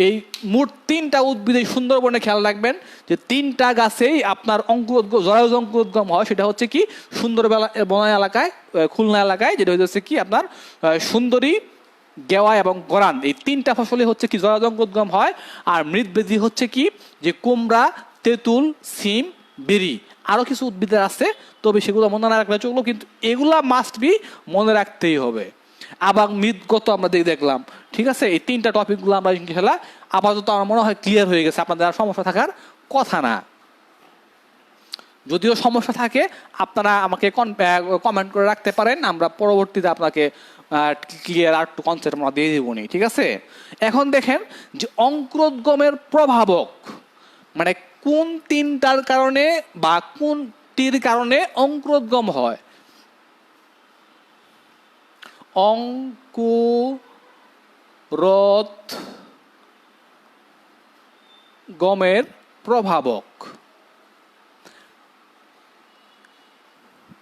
এই মোট তিনটা উদ্ভিদে সুন্দরবনে খেয়াল রাখবেন যে তিনটা গাছেই আপনার জরায়ু অঙ্কুরোদ্গম হয়। সেটা হচ্ছে কি সুন্দরবন এলাকায়, খুলনা এলাকায়, যেটা হচ্ছে কি আপনার সুন্দরী, গেওয়া এবং গরান, এই তিনটা ফসলই হচ্ছে কি জরায়ু অঙ্কুরোদ্গম হয়। আর মৃৎবেদী হচ্ছে কি যে কুমড়া, তেঁতুল, সিম, বেরি, আরো কিছু উদ্ভিদের আছে, তবে সেগুলো মনে না রাখলে চললো, কিন্তু এগুলা মাস্ট বি মনে রাখতেই হবে। আবার মৃৎগত আমরা দেখলাম, ঠিক আছে। এই তিনটা টপিকগুলো আমরা ইনশাআল্লাহ আপাতত আমার মনে হয় ক্লিয়ার হয়ে গেছে, আপনাদের আর সমস্যা থাকার কথা না। যদিও সমস্যা থাকে আপনারা আমাকে কমেন্ট করে রাখতে পারেন, আমরা পরবর্তীতে আপনাকে ক্লিয়ার আর একটু কনসেপ্ট আমরা দিয়ে দেবনি, ঠিক আছে। এখন দেখেন যে অঙ্কুরোদ্গমের প্রভাবক, মানে কোন তিনটার কারণে বা কোনটির কারণে অঙ্কুরোদ্গম হয়। অঙ্কুরোদ্গমের প্রভাবক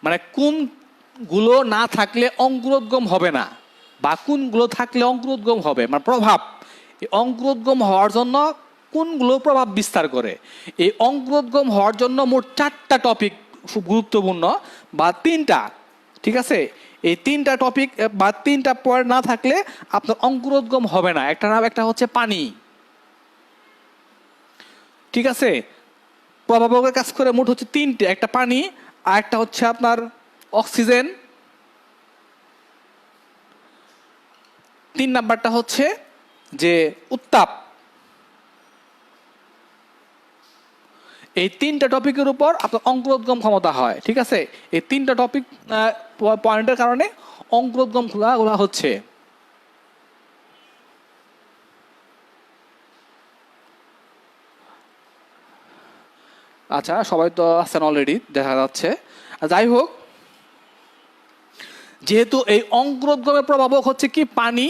মানে কোনগুলো না থাকলে অঙ্কুরোদ্গম হবে না বা কোনগুলো থাকলে অঙ্কুরোদ্গম হবে, মানে প্রভাব। এই অঙ্কুরোদ্গম হওয়ার জন্য কোনগুলো প্রভাব বিস্তার করে। এই অঙ্কুরোদ্গম হওয়ার জন্য মোট 4টা টপিক খুব গুরুত্বপূর্ণ, বা 3টা, ঠিক আছে। এই 3টা টপিক বা 3টা পয়েন্ট না থাকলে আপনার অঙ্কুরোদ্গম হবে না। একটা হচ্ছে পানি, ঠিক আছে। প্রভাবকের কাজ করে মোট হচ্ছে 3টে, একটা পানি, আর একটা হচ্ছে আপনার অক্সিজেন, 3 নাম্বারটা হচ্ছে যে উত্তাপ। এই 3টা টপিকের উপর আপনার অঙ্কুরোদ্গম ক্ষমতা হয়, ঠিক আছে। এই 3টা টপিক পয়েন্টের কারণে অঙ্কুরোদ্গম খোলা হচ্ছে। আচ্ছা, সবাই তো আছেন অলরেডি দেখা যাচ্ছে। যাই হোক, যেহেতু এই অঙ্কুরোদ্গমের প্রভাবক হচ্ছে কি পানি,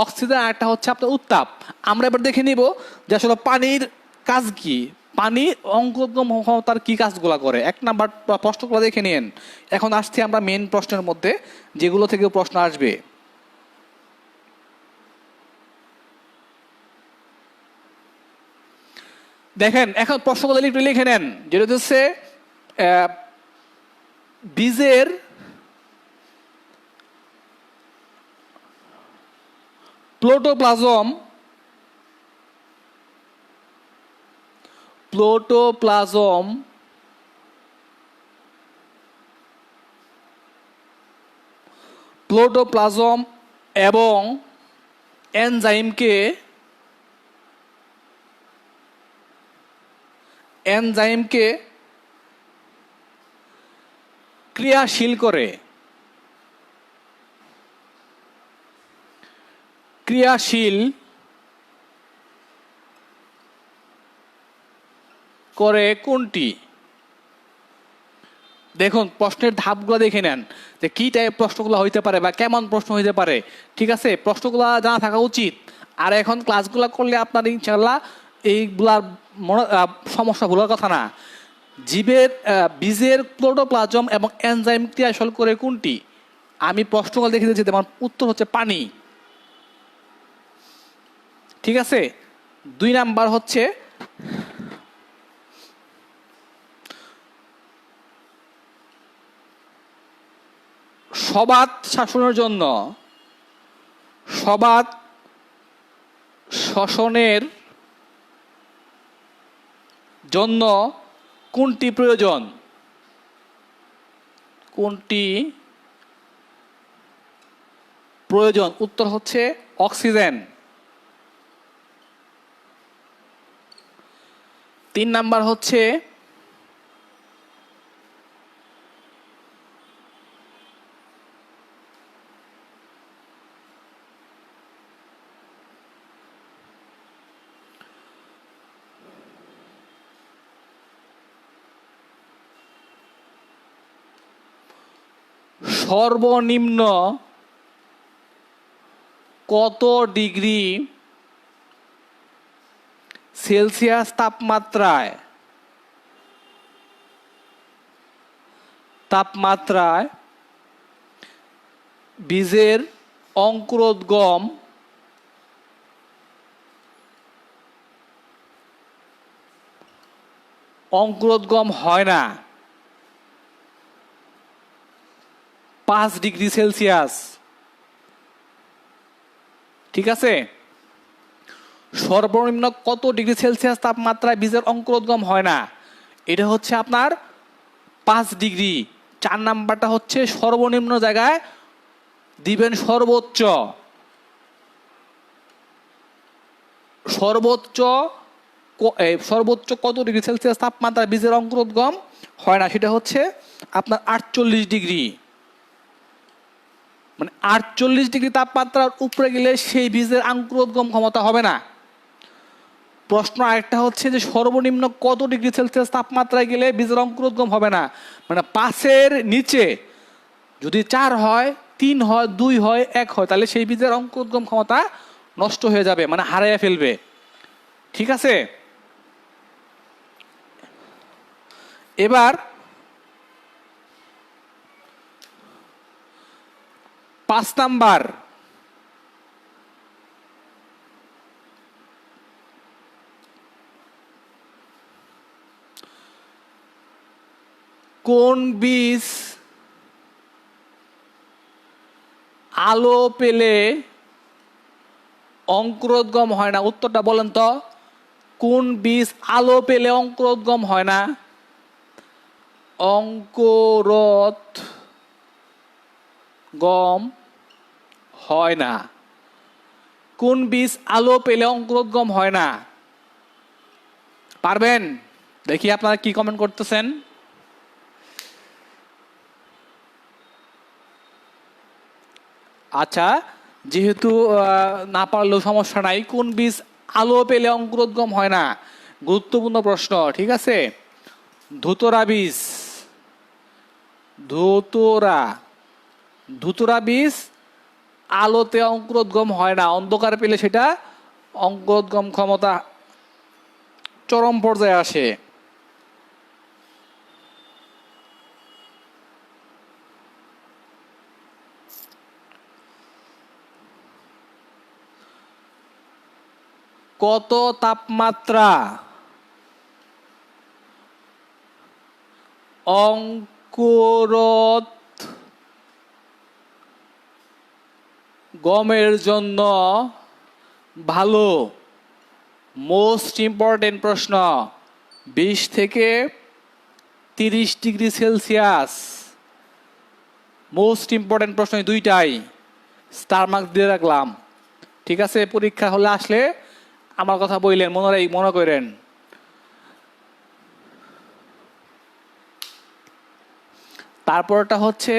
অক্সিজেন, আর একটা হচ্ছে আপনার উত্তাপ। আমরা এবার দেখে নিব যে আসলে পানির কাজ কি, পানি অঙ্কুরোদ্গম ক্ষমতার কি কাজগুলো করে। এক নাম্বার প্রশ্নগুলো দেখে নিন। এখন আসছি আমরা মেন প্রশ্নের মধ্যে, যেগুলো থেকে প্রশ্ন আসবে। দেখেন, এখন প্রশ্নগুলো লিখে নেন। যেটা হচ্ছে বীজের প্লোটোপ্লাজম এবং এনজাইমকে ক্রিয়াশীল করে কোনটি? দেখুন প্রশ্নের ধাপগুলো দেখে নেন যে কি টাইপ প্রশ্নগুলো হইতে পারে বা কেমন প্রশ্ন হইতে পারে। ঠিক আছে, প্রশ্নগুলো জানা থাকা উচিত। আর এখন ক্লাসগুলো করলে আপনার ইনশাল্লাহ এইগুলার সমস্যা ভুলার কথা না। বীজের প্রোটোপ্লাজম এবং এনজাইম ক্রিয়াশীল করে কোনটি? আমি প্রশ্নগুলো দেখে দিয়েছি, তোমার উত্তর হচ্ছে পানি। ঠিক আছে, 2 নাম্বার হচ্ছে সবাত শ্বসনের জন্য কোনটি প্রয়োজন? উত্তর হচ্ছে অক্সিজেন। 3 নাম্বার হচ্ছে সর্বনিম্ন কত ডিগ্রি সেলসিয়াস তাপমাত্রায় বীজের অঙ্কুরোদ্গম হয় না? 5 ডিগ্রি সেলসিয়াস। ঠিক আছে, সর্বনিম্ন কত ডিগ্রি সেলসিয়াস তাপমাত্রায় বীজের অঙ্কুরোদ্গম হয় না? এটা হচ্ছে আপনার 5 ডিগ্রি। 4 নাম্বারটা হচ্ছে সর্বনিম্ন জায়গায় দিবেন সর্বোচ্চ কত ডিগ্রি সেলসিয়াস তাপমাত্রায় বীজের অঙ্কুরোদ্গম হয় না, সেটা হচ্ছে আপনার 48 ডিগ্রি। মানে 48 ডিগ্রি তাপমাত্রার উপরে গেলে সেই বীজের অঙ্কুরোদ্গম ক্ষমতা হবে না। প্রশ্ন আরেকটা হচ্ছে যে সর্বনিম্ন কত ডিগ্রি সেলসিয়াস তাপমাত্রায় গেলে বীজের অঙ্কুরোদ্গম হবে না? মানে 5-এর নিচে যদি 4 হয়, 3 হয়, 2 হয়, 1 হয়, তাহলে সেই বীজের অঙ্কুরোদ্গম ক্ষমতা নষ্ট হয়ে যাবে, মানে হারিয়ে ফেলবে। ঠিক আছে, এবার 5 নাম্বার, কোন বীজ আলো পেলে অঙ্কুরোদ্গম হয় না? উত্তরটা বলেন তো, কোন বীজ আলো পেলে অঙ্কুরোদ্গম হয় না? অঙ্কুরোদ্গম হয় না। কোন বীজ আলো পেলে অঙ্কুরোদ্গম হয় না? পারবেন? দেখি আপনারা কি কমেন্ট করতেছেন। আচ্ছা, যেহেতু না পারলেও সমস্যা নাই। কোন বীজ আলো পেলে অঙ্কুরোদ্গম হয় না? গুরুত্বপূর্ণ প্রশ্ন। ঠিক আছে, ধুতরা বীজ, ধুতরা, ধুতরা বীজ আলোতে অঙ্কুরোদ্গম হয় না, অন্ধকার পেলে সেটা অঙ্কুরোদ্গম ক্ষমতা চরম পর্যায়ে আসে। কত তাপমাত্রা অঙ্কুরোদ্গমের জন্য ভালো? মোস্ট ইম্পর্টেন্ট প্রশ্ন। 20 থেকে 30 ডিগ্রি সেলসিয়াস। মোস্ট ইম্পর্টেন্ট প্রশ্ন দুইটাই, স্টার মার্কস দিয়ে রাখলাম। ঠিক আছে, পরীক্ষা হলে আসলে আমার কথা বললেন, মনে করেন। তারপরটা হচ্ছে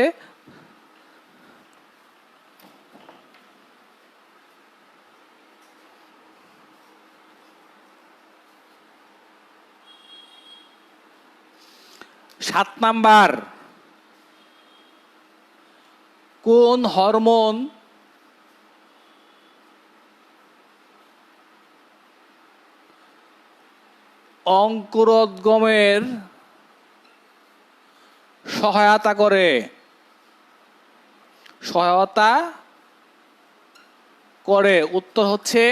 সাত নাম্বার, কোন হরমোন অঙ্কুরোদ্গমের সহায়তা করে? সহায়তা করে, উত্তর হচ্ছে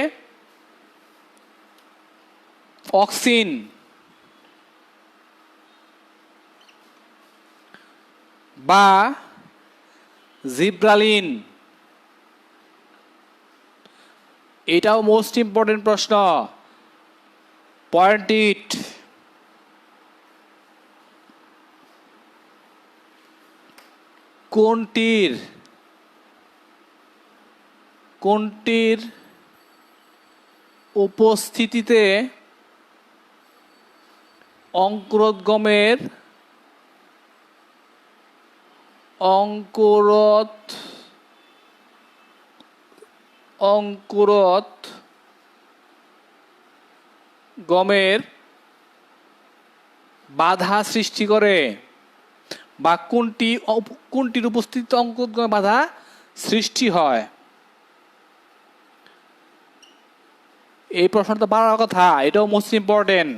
অক্সিন বা জিব্রালিন। এটাও মোস্ট ইম্পর্টেন্ট প্রশ্ন, পয়েন্ট ইট। কোনটির উপস্থিতিতে অঙ্কুরোদ্গমের বাধা সৃষ্টি করে, বা কোনটির উপস্থিতিতে অঙ্কুরোদ্গমের বাধা সৃষ্টি হয়? এই প্রশ্নটা বাড়ার কথা, এটাও মোস্ট ইম্পর্টেন্ট।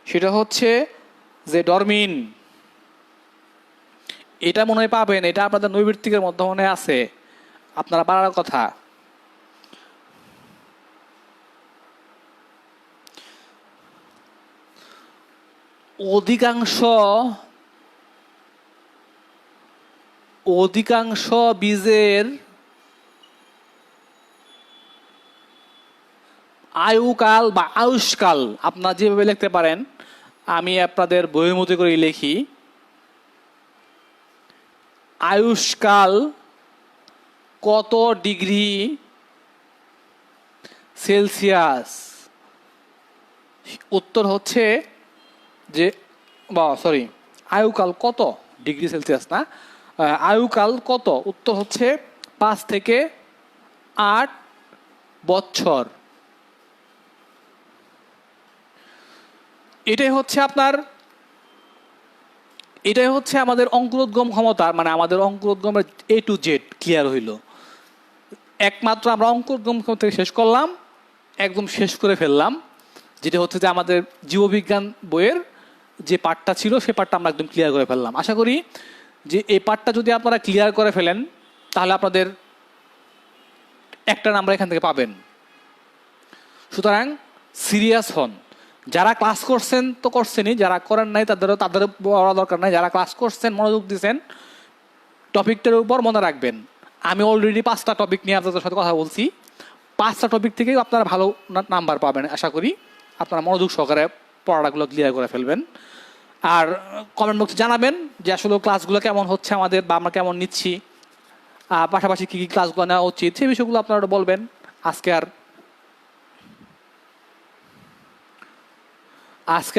সেটা হচ্ছে যে ডরমিন। এটা মনে হয় পাবেন, এটা আপনাদের নৈর্বৃত্তিকের মধ্যে মনে আছে, আপনারা পারার কথা। অধিকাংশ বীজের আয়ুকাল বা আয়ুষ্কাল, আপনারা যেভাবে লিখতে পারেন, আমি আপনাদের বইয়ের মতো করে লিখি। আয়ুষ্কাল কত ডিগ্রি সেলসিয়াস? উত্তর হচ্ছে যে, আয়ুকাল কত ডিগ্রি সেলসিয়াস না, আয়ুকাল কত? উত্তর হচ্ছে 5 থেকে 8 বছর। এটাই হচ্ছে আমাদের অঙ্কুরোদ্গম ক্ষমতা, মানে আমাদের অঙ্কুরোদ্গমের A to Z ক্লিয়ার হইল। একমাত্র আমরা অঙ্কুরোদ্গম ক্ষমতা শেষ করলাম, একদম শেষ করে ফেললাম। যেটা হচ্ছে যে আমাদের জীববিজ্ঞান বইয়ের যে পার্টটা ছিল, সে পার্টটা আমরা একদম ক্লিয়ার করে ফেললাম। আশা করি যে এই পার্টটা যদি আপনারা ক্লিয়ার করে ফেলেন, তাহলে আপনাদের একটা নাম্বার এখান থেকে পাবেন। সুতরাং সিরিয়াস হন। যারা ক্লাস করছেন তো করছেনই, যারা করেন নাই তাদের বলা দরকার নাই। যারা ক্লাস করছেন, মনোযোগ দিচ্ছেন, টপিকটার উপর মনে রাখবেন। আমি অলরেডি 5টা টপিক নিয়ে আপনাদের সাথে কথা বলছি। 5টা টপিক থেকেই আপনারা ভালো নাম্বার পাবেন আশা করি। আপনারা মনোযোগ সহকারে পড়াগুলো ক্লিয়ার করে ফেলবেন। আর কমেন্ট বক্সে জানাবেন যে আসলে ক্লাসগুলো কেমন হচ্ছে আমাদের, বা আমরা কেমন নিচ্ছি, পাশাপাশি কী কী ক্লাসগুলো নেওয়া উচিত, সেই বিষয়গুলো আপনারা বলবেন। আজকে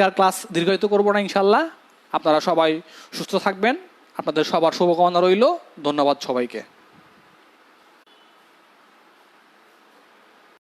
আর ক্লাস দীর্ঘায়িত করবো না ইনশাল্লাহ। আপনারা সবাই সুস্থ থাকবেন, আপনাদের সবার শুভকামনা রইল। ধন্যবাদ সবাইকে।